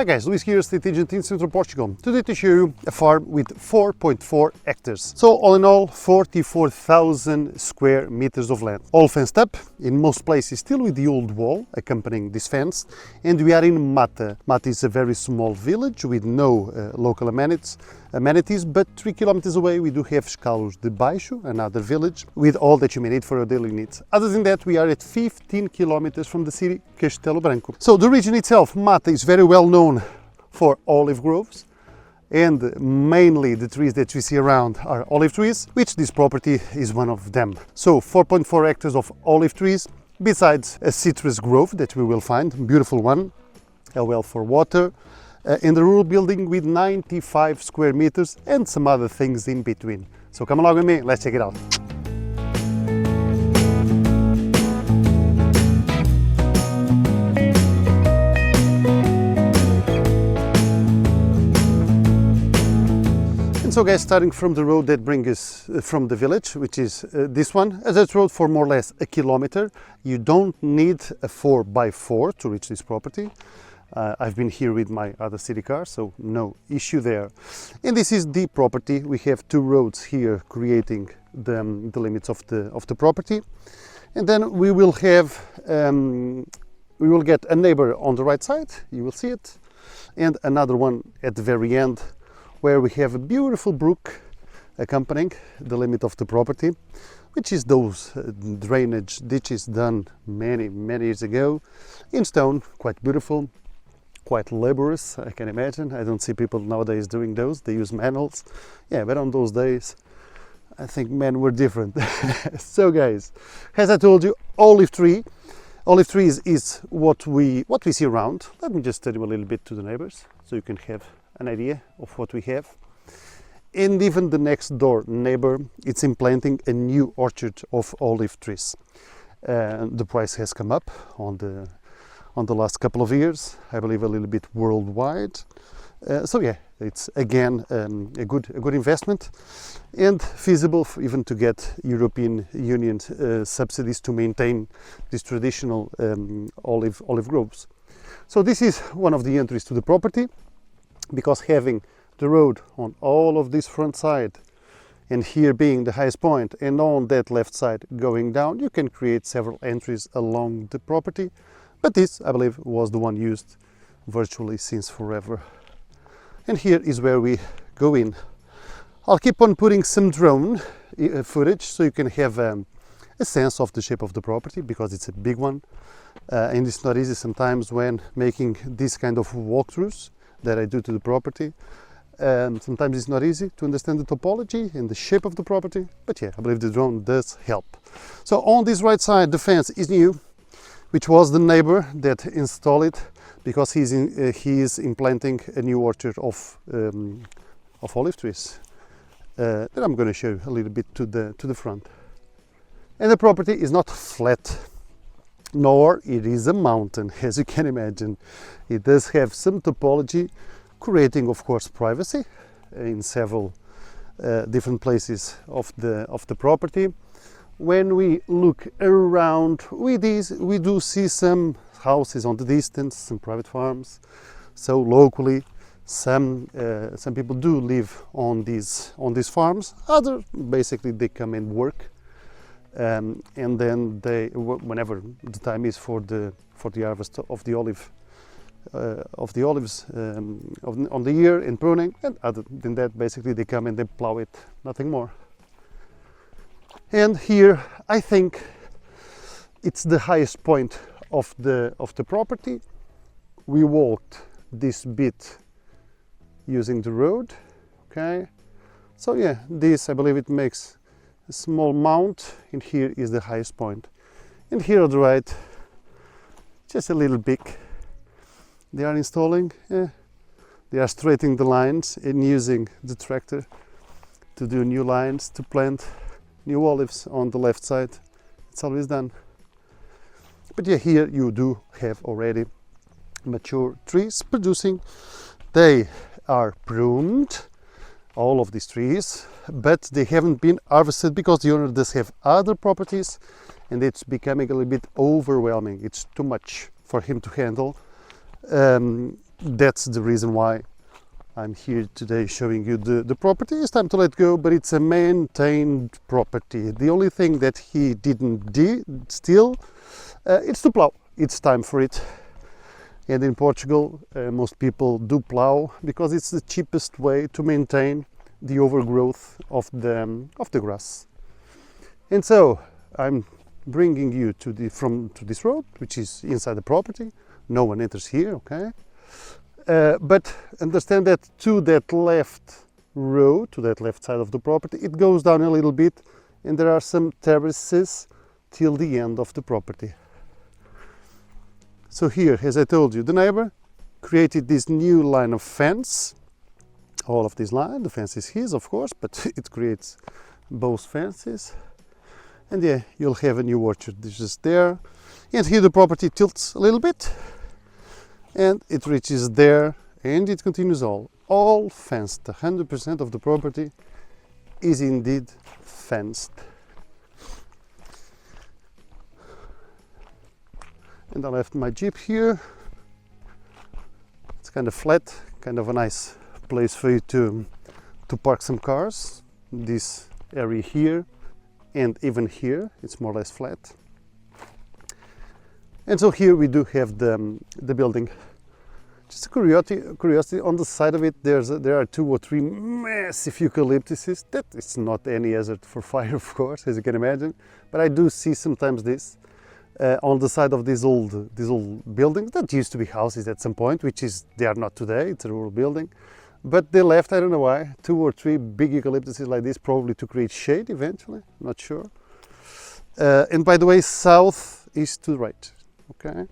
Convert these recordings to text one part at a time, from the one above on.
guys, Luis here, estate agent in Central Portugal. Today to show you a farm with 4.4 hectares. So all in all, 44,000 square meters of land. All fenced up, in most places still with the old wall accompanying this fence. And we are in Mata. Mata is a very small village with no local amenities, but 3 kilometers away we do have Escalos de Baixo, another village, with all that you may need for your daily needs. Other than that, we are at 15 kilometers from the city, Castelo Branco. So the region itself, Mata, is very well known for olive groves, and mainly the trees that we see around are olive trees, which this property is one of them. So 4.4 hectares of olive trees, besides a citrus grove that we will find, beautiful one, a well for water, in the rural building with 95 square meters and some other things in between. So come along with me, let's check it out. So guys, starting from the road that brings us from the village, which is this one, as it's road for more or less a kilometer. You don't need a 4x4 to reach this property. I've been here with my other city car, so no issue there. And this is the property. We have two roads here creating the limits of the property. And then we will have, we will get a neighbor on the right side, you will see it, and another one at the very end, where we have a beautiful brook accompanying the limit of the property, which is those drainage ditches done many years ago in stone, quite beautiful, quite laborious, I can imagine. I don't see people nowadays doing those, they use manuals. Yeah, but on those days, I think men were different. So guys, as I told you, olive trees is what we see around. Let me just tell you a little bit to the neighbors, so you can have an idea of what we have. And even the next door neighbor, it's implanting a new orchard of olive trees. The price has come up on the last couple of years, I believe a little bit worldwide. So yeah, it's again a good investment and feasible even to get European Union subsidies to maintain these traditional olive groves. So this is one of the entries to the property, because having the road on all of this front side and here being the highest point and on that left side going down, you can create several entries along the property. But this, I believe, was the one used virtually since forever. And here is where we go in. I'll keep on putting some drone footage so you can have a sense of the shape of the property, because it's a big one. And it's not easy sometimes when making this kind of walkthroughs that I do to the property. Sometimes it's not easy to understand the topology and the shape of the property, but yeah, I believe the drone does help. So on this right side, the fence is new, which was the neighbor that installed it, because he is implanting a new orchard of olive trees that I'm going to show you a little bit to the front. And the property is not flat, nor it is a mountain, as you can imagine. It does have some topology, creating of course privacy in several different places of the property. When we look around with these, we do see some houses on the distance, some private farms. So locally, some people do live on these farms. Other basically they come and work. And then they, whenever the time is for the harvest of the olives on the year in pruning, and other than that, basically they come and they plow it, nothing more. And here, I think it's the highest point of the property. We walked this bit using the road. Okay, so yeah, this, I believe it makes a small mount, and here is the highest point. And here on the right, just a little big. They are installing, they are straightening the lines and using the tractor to do new lines, to plant new olives on the left side. It's always done. But yeah, here you do have already mature trees producing. They are pruned, all of these trees, but they haven't been harvested because the owner does have other properties and it's becoming a little bit overwhelming. It's too much for him to handle. that's the reason why I'm here today showing you the property. It's time to let go, but it's a maintained property. The only thing that he didn't steal, it's to plow. It's time for it. And in Portugal, most people do plow because it's the cheapest way to maintain the overgrowth of the grass. And so I'm bringing you to this road, which is inside the property. No one enters here, okay? But understand that to that left road, to that left side of the property, it goes down a little bit, and there are some terraces till the end of the property. So here, as I told you, the neighbor created this new line of fence. All of this line, the fence is his, of course, but it creates both fences. And yeah, you'll have a new orchard just there. And here the property tilts a little bit. And it reaches there, and it continues all fenced. 100% of the property is indeed fenced. And I left my Jeep here. It's kind of flat, kind of a nice place for you to park some cars. This area here and even here, it's more or less flat. And so here we do have the building. Just a curiosity, on the side of it there are 2 or 3 massive eucalyptuses. That is not any hazard for fire, of course, as you can imagine. But I do see sometimes this on the side of these old buildings that used to be houses at some point, which is they are not today. It's a rural building, but they left, I don't know why, 2 or 3 big eucalyptuses like this, probably to create shade eventually. Not sure. And by the way, south is to the right. Okay,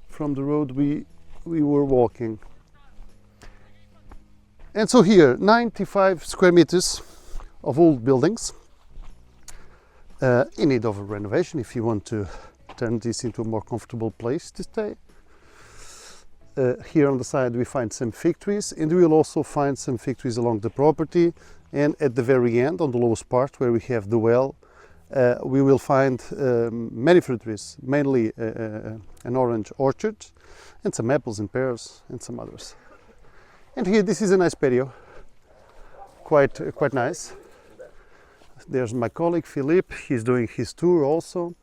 from the road we were walking. And so here, 95 square meters of old buildings in need of a renovation if you want to turn this into a more comfortable place to stay. Here on the side we find some fig trees, and we will also find some fig trees along the property, and at the very end, on the lowest part where we have the well, we will find many fruit trees, mainly an orange orchard, and some apples and pears and some others. And here, this is a nice patio, quite nice. There's my colleague Philippe, he's doing his tour also.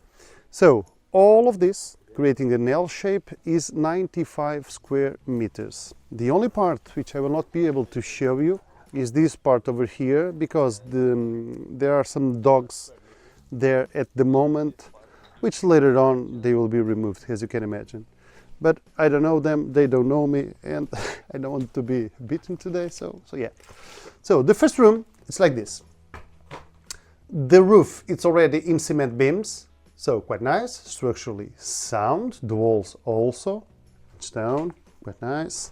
So all of this, creating an L shape, is 95 square meters. The only part which I will not be able to show you is this part over here, because there are some dogs there at the moment, which later on they will be removed, as you can imagine. But I don't know them, they don't know me, and I don't want to be beaten today, so yeah. So the first room, it's like this. The roof, it's already in cement beams, so quite nice, structurally sound. The walls also, stone, quite nice.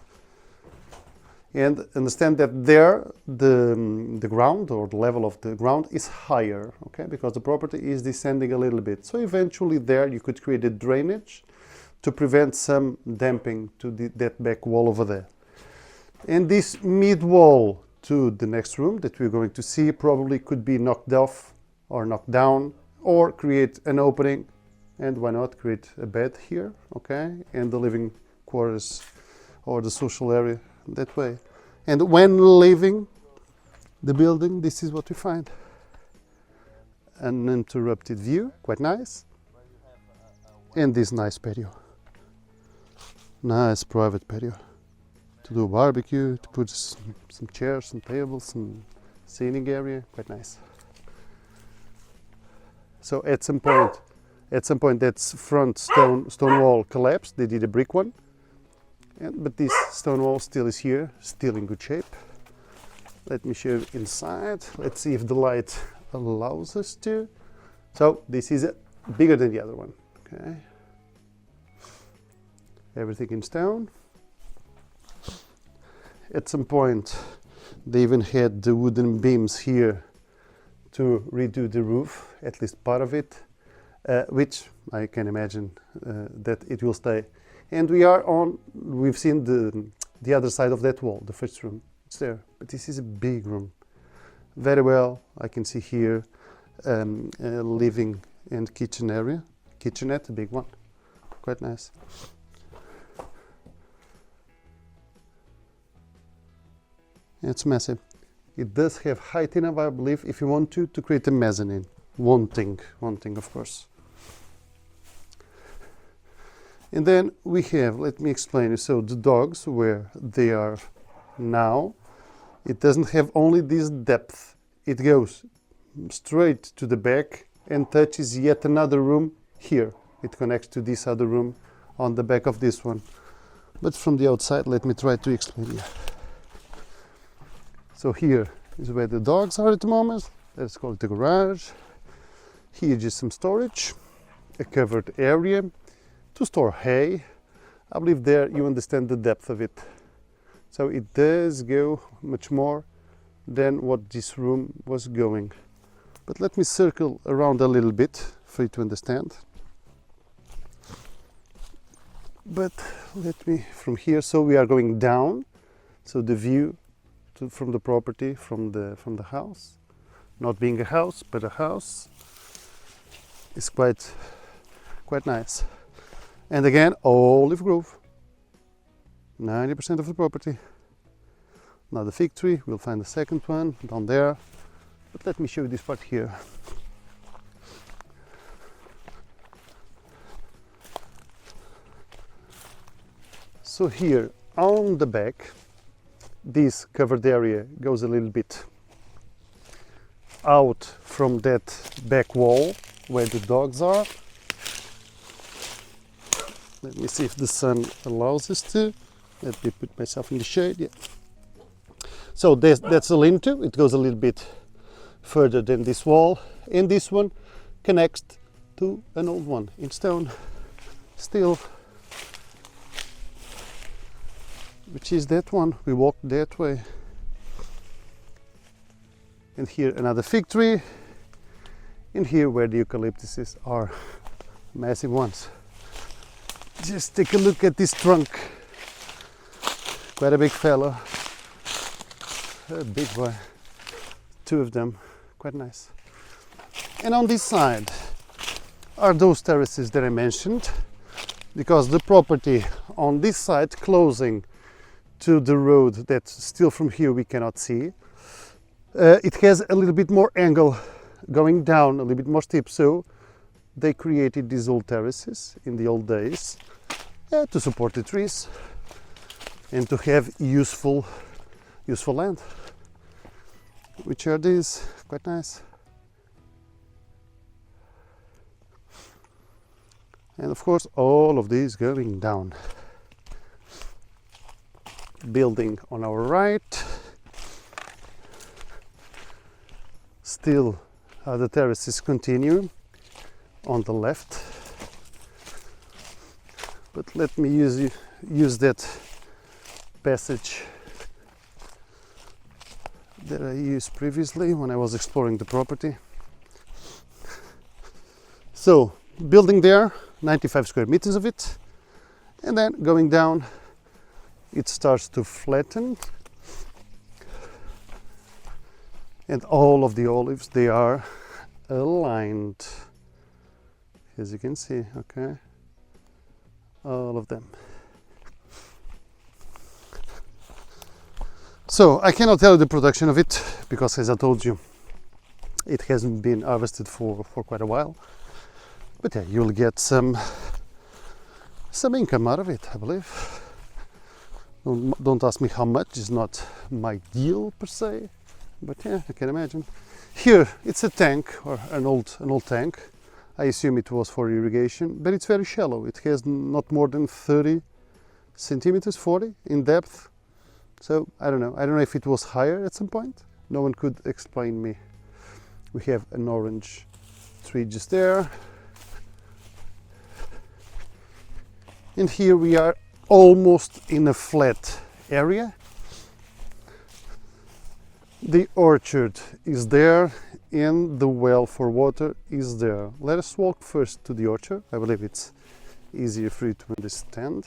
And understand that there, the ground, or the level of the ground, is higher, okay, because the property is descending a little bit. So eventually there you could create a drainage to prevent some damping to that back wall over there. And this mid wall to the next room that we're going to see probably could be knocked off or knocked down, or create an opening, and why not create a bed here, okay, and the living quarters or the social area that way. And when leaving the building, this is what we find. An uninterrupted view, quite nice, and this nice patio. Nice private patio to do a barbecue, to put some chairs, some tables, some seating area, quite nice. So at some point that front stone wall collapsed. They did a brick one, but this stone wall still is here, still in good shape. Let me show you inside. Let's see if the light allows us to. So this is bigger than the other one. Okay. Everything in stone. At some point they even had the wooden beams here to redo the roof, at least part of it, which I can imagine that it will stay. And we've seen the other side of that wall, the first room, it's there, but this is a big room. Very well, I can see here a living and kitchen area, kitchenette, a big one, quite nice. It's massive. It does have height enough, I believe, if you want to create a mezzanine. Wanting, of course. And then we have, let me explain you, so the dogs, where they are now, it doesn't have only this depth. It goes straight to the back and touches yet another room here. It connects to this other room on the back of this one. But from the outside, let me try to explain you. So here is where the dogs are at the moment. Let's call it the garage. Here just some storage, a covered area to store hay. I believe there you understand the depth of it. So it does go much more than what this room was going. But let me circle around a little bit for you to understand. But let me, from here, so we are going down. So the view from the property, from the house, not being a house, but a house, is quite nice. And again, olive grove, 90% of the property. Now the fig tree, we'll find the second one down there. But let me show you this part here. So here on the back, this covered area goes a little bit out from that back wall where the dogs are. Let me see if the sun allows us to. Let me put myself in the shade. Yeah. So that's a lean-to. It goes a little bit further than this wall, and this one connects to an old one in stone still, which is that one. We walked that way. And here another fig tree, and here where the eucalyptuses are, massive ones. Just take a look at this trunk, quite a big fellow, a big boy, two of them, quite nice. And on this side are those terraces that I mentioned, because the property on this side closing to the road that still from here we cannot see, it has a little bit more angle going down, a little bit more steep, so they created these old terraces in the old days to support the trees and to have useful land, which are these, quite nice. And of course all of these going down. Building on our right, still the terraces continue on the left, but let me use that passage that I used previously when I was exploring the property. So building there, 95 square meters of it, and then going down it starts to flatten, and all of the olives, they are aligned, as you can see. Okay, all of them. So I cannot tell you the production of it, because as I told you, it hasn't been harvested for quite a while, but yeah, you'll get some income out of it, I believe. Don't ask me how much, it's not my deal per se, but yeah, I can imagine. Here it's a tank, or an old tank. I assume it was for irrigation, but it's very shallow. It has not more than 30 centimeters, 40 in depth. So I don't know if it was higher at some point. No one could explain me. We have an orange tree just there, and here we are almost in a flat area. The orchard is there and the well for water is there. Let us walk first to the orchard. I believe it's easier for you to understand.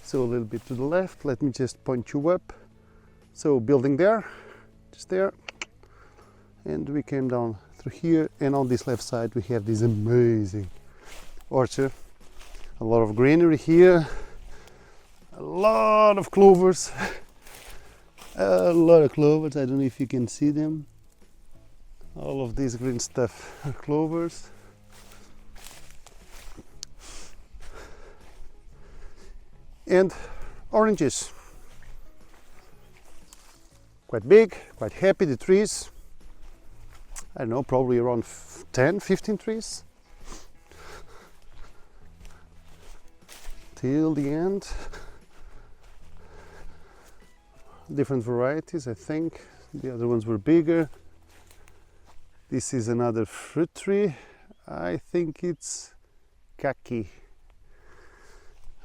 So a little bit to the left, let me just point you up. So building there, just there, and we came down through here, and on this left side we have this amazing orchard. A lot of greenery here, a lot of clovers, A lot of clovers. I don't know if you can see them. All of this green stuff are clovers. And oranges. Quite big, quite happy, the trees. I don't know, probably around 10, 15 trees. Till the end. Different varieties, I think. The other ones were bigger. This is another fruit tree. I think it's kaki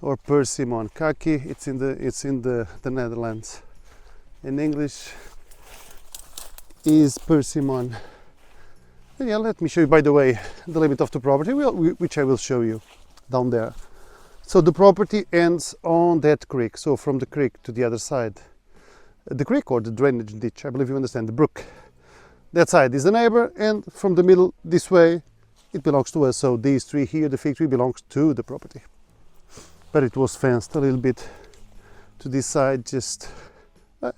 or persimmon. Kaki, it's in the Netherlands. In English is persimmon. And yeah, let me show you, by the way, the limit of the property, which I will show you down there. So the property ends on that creek. So from the creek to the other side, the creek or the drainage ditch, I believe you understand, the brook. That side is the neighbor, and from the middle this way it belongs to us. So these three here, the fig tree, belongs to the property. But it was fenced a little bit to this side, just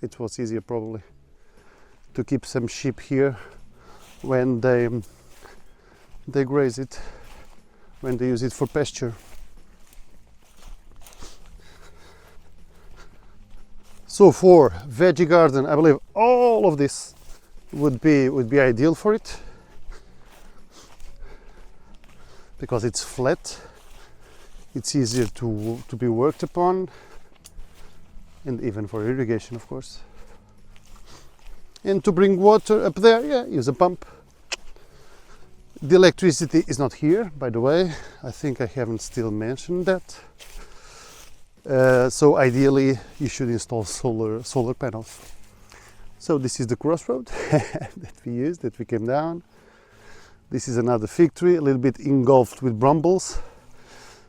it was easier probably to keep some sheep here when they graze it, when they use it for pasture. So for veggie garden, I believe all of this would be ideal for it, because it's flat, it's easier to be worked upon, and even for irrigation, of course. And to bring water up there, yeah, use a pump. The electricity is not here, by the way. I think I haven't still mentioned that. So ideally you should install solar panels. So this is the crossroad that we used, that we came down. This is another fig tree, a little bit engulfed with brambles,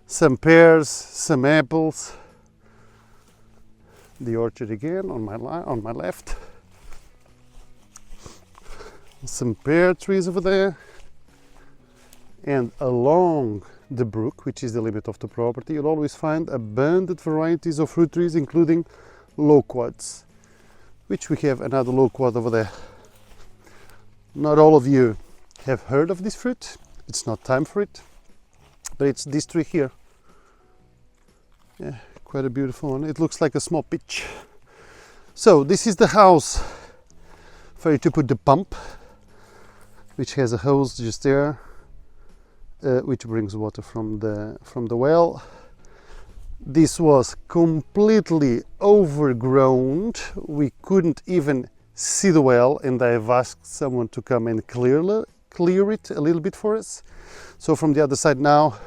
some pears, some apples. The orchard again on my left. Some pear trees over there. And along the brook, which is the limit of the property, you'll always find abundant varieties of fruit trees, including loquats, which we have another loquat over there. Not all of you have heard of this fruit. It's not time for it, but it's this tree here. Yeah, quite a beautiful one. It looks like a small peach. So this is the house for you to put the pump, which has a hose just there, which brings water from the well. This was completely overgrown. We couldn't even see the well, and I've asked someone to come and clear it a little bit for us. So from the other side now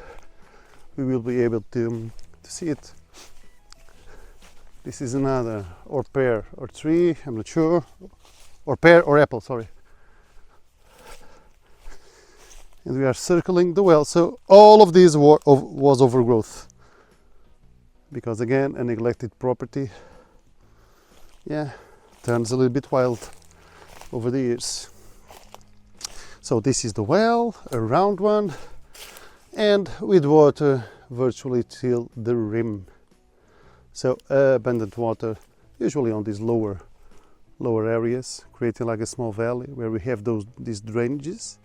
we will be able to see it. This is another or pear or tree, I'm not sure, or pear or apple, sorry. And we are circling the well. So all of this was overgrowth, because again, a neglected property, yeah, turns a little bit wild over the years. So this is the well, a round one, and with water virtually till the rim. So abundant water, usually on these lower areas, creating like a small valley where we have these drainages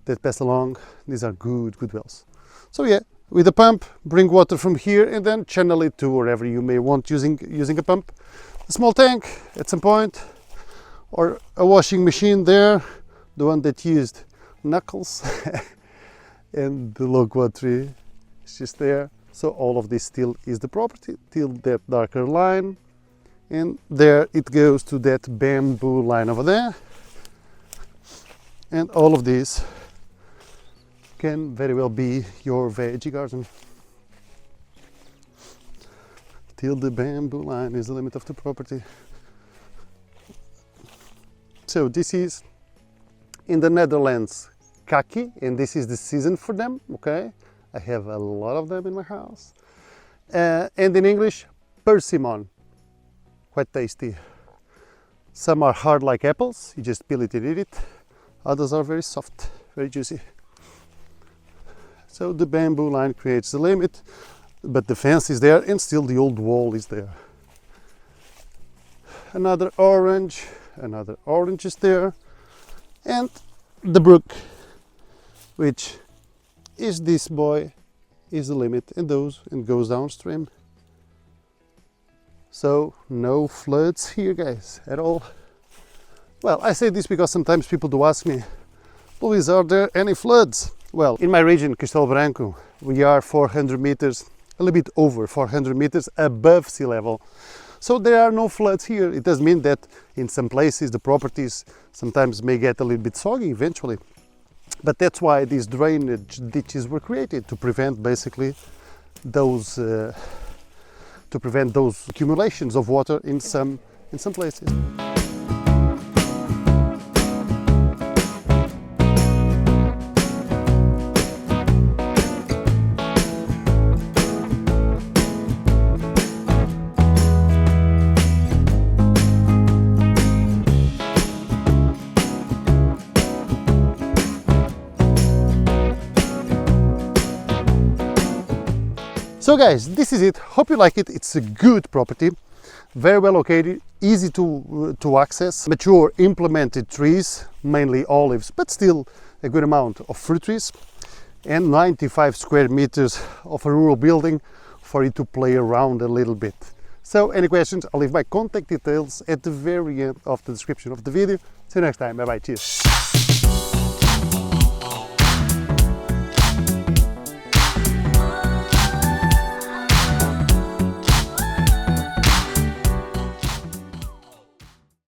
that pass along. These are good wells. So yeah, with a pump, bring water from here and then channel it to wherever you may want using a pump. A small tank at some point, or a washing machine there, the one that used knuckles, and the loquat tree is just there. So all of this still is the property till that darker line, and there it goes to that bamboo line over there, and all of this can very well be your veggie garden. Till the bamboo line is the limit of the property. So this is in the Netherlands kaki, and this is the season for them, okay? I have a lot of them in my house. And in English, persimmon, quite tasty. Some are hard like apples, you just peel it and eat it. Others are very soft, very juicy. So the bamboo line creates the limit, but the fence is there and still the old wall is there. another orange is there, and the brook, which is this boy, is the limit, and goes downstream. So no floods here, guys, at all. Well, I say this because sometimes people do ask me, Luis, are there any floods? Well, in my region, Castelo Branco, we are 400 meters, a little bit over 400 meters above sea level. So there are no floods here. It does mean that in some places the properties sometimes may get a little bit soggy eventually. But that's why these drainage ditches were created, to prevent basically those accumulations of water in some places. So guys, this is it. Hope you like it. It's a good property, very well located, easy to access, mature implemented trees, mainly olives, but still a good amount of fruit trees, and 95 square meters of a rural building for you to play around a little bit. So any questions, I'll leave my contact details at the very end of the description of the video. See you next time. Bye bye. Cheers.